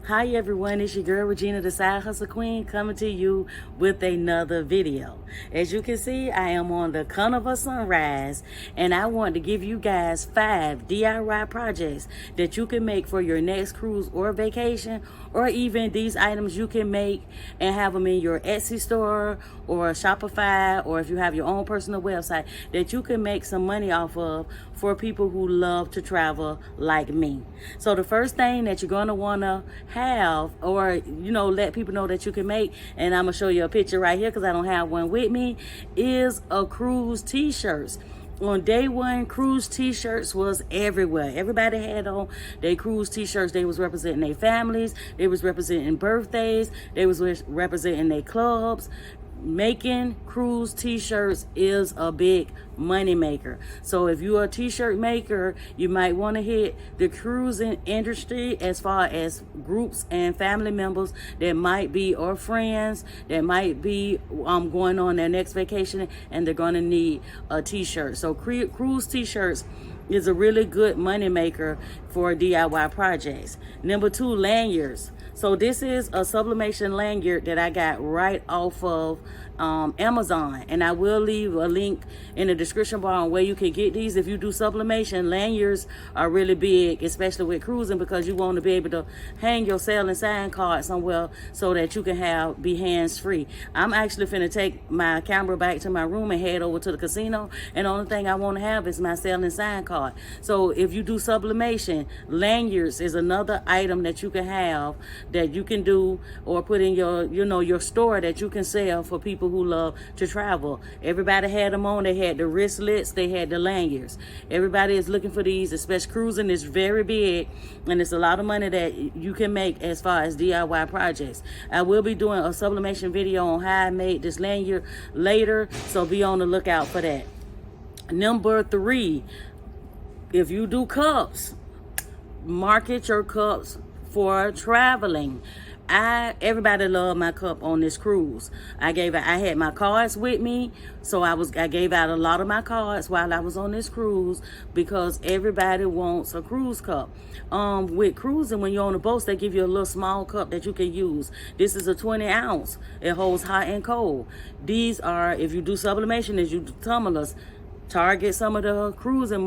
Hi everyone, it's your girl Regina, the Side Hustle Queen, coming to you with another video. As you can see, I am on the Carnival Sunrise, and I want to give you guys 5 DIY projects that you can make for your next cruise or vacation, or even these items you can make and have them in your Etsy store or Shopify, or if you have your own personal website that you can make some money off of for people who love to travel like me. So the first thing that you're going to want to have, or let people know that you can make, and I'm gonna show you a picture right here because I don't have one with me, is a cruise t-shirts. On day one, cruise t-shirts was everywhere. Everybody had on their cruise t-shirts. They was representing their families, they was representing birthdays, they was representing their clubs. Making cruise t-shirts is a big money maker. So if you're a t-shirt maker, you might want to hit the cruising industry as far as groups and family members that might be, or friends that might be going on their next vacation and they're going to need a t-shirt. So cruise t-shirts is a really good money maker for DIY projects. Number 2, lanyards. So this is a sublimation lanyard that I got right off of Amazon, and I will leave a link in the description bar on where you can get these. If you do sublimation, lanyards are really big, especially with cruising, because you want to be able to hang your sailing sign card somewhere so that you can be hands free. I'm actually finna take my camera back to my room and head over to the casino, and the only thing I want to have is my sailing sign card. So if you do sublimation, lanyards is another item that you can have, that you can do or put in your your store that you can sell for people who love to travel. Everybody had them on. They had the wristlets, they had the lanyards. Everybody is looking for these, especially cruising is very big, and it's a lot of money that you can make as far as DIY projects. I will be doing a sublimation video on how I made this lanyard later, so be on the lookout for that. Number 3, if you do cups, market your cups for traveling. Everybody loved my cup on this cruise. I had my cards with me, so I gave out a lot of my cards while I was on this cruise, because everybody wants a cruise cup. With cruising, when you're on the boats, they give you a little small cup that you can use. This is a 20 ounce. It holds hot and cold. These are, if you do sublimation, as you do tumblers, target some of the cruising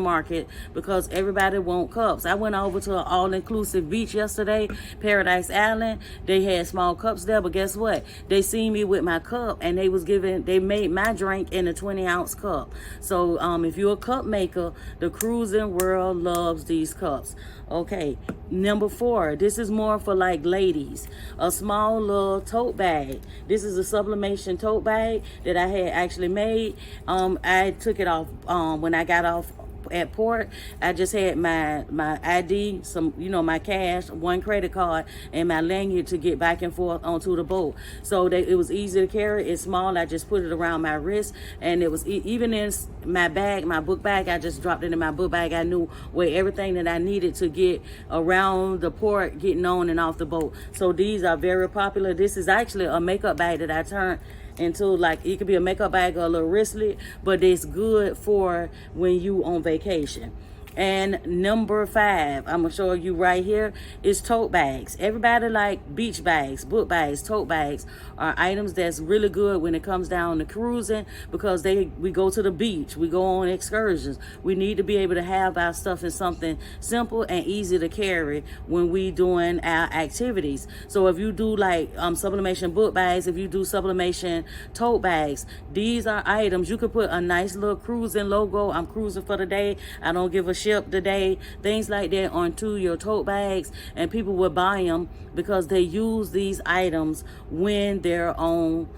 market, because everybody want cups. I went over to an all-inclusive beach yesterday, Paradise Island. They had small cups there, but guess what? They seen me with my cup, and they made my drink in a 20 ounce cup. So if you're a cup maker, the cruising world loves these cups. Okay, number 4, this is more for like ladies. A small little tote bag. This is a sublimation tote bag that I had actually made. I took it off when I got off at port. I just had my ID, some my cash, one credit card, and my lanyard to get back and forth onto the boat. So it was easy to carry. It's small. I just put it around my wrist, and it was even in my bag, my book bag. I just dropped it in my book bag. I knew where everything that I needed to get around the port, getting on and off the boat. So these are very popular. This is actually a makeup bag that I turned into, like, it could be a makeup bag or a little wristlet, but it's good for when you on vacation. And number 5, I'm gonna show you right here, is tote bags. Everybody like beach bags, book bags, tote bags are items that's really good when it comes down to cruising, because we go to the beach, we go on excursions. We need to be able to have our stuff in something simple and easy to carry when we doing our activities. So if you do like sublimation book bags, if you do sublimation tote bags, these are items you could put a nice little cruising logo. I'm cruising for the day, I don't give a ship today, things like that, onto your tote bags, and people will buy them because they use these items when they're on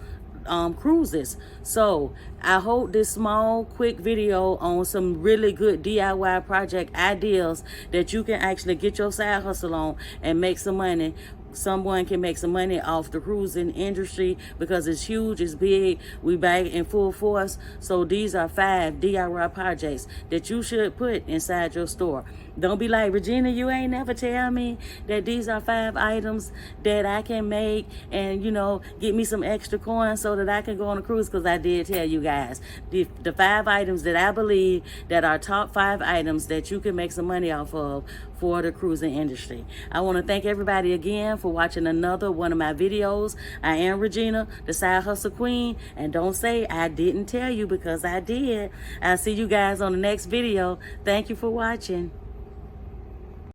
cruises. So I hope this small quick video on some really good DIY project ideas that you can actually get your side hustle on and make some money. Someone can make some money off the cruising industry, because it's huge, it's big, we back in full force. So these are 5 DIY projects that you should put inside your store. Don't be like, Regina, you ain't never tell me that these are 5 items that I can make and, you know, get me some extra coins so that I can go on a cruise, because I did tell you guys the 5 items that I believe that are top 5 items that you can make some money off of for the cruising industry. I want to thank everybody again for watching another one of my videos. I am Regina, the Side Hustle Queen, and don't say I didn't tell you, because I did. I'll see you guys on the next video. Thank you for watching.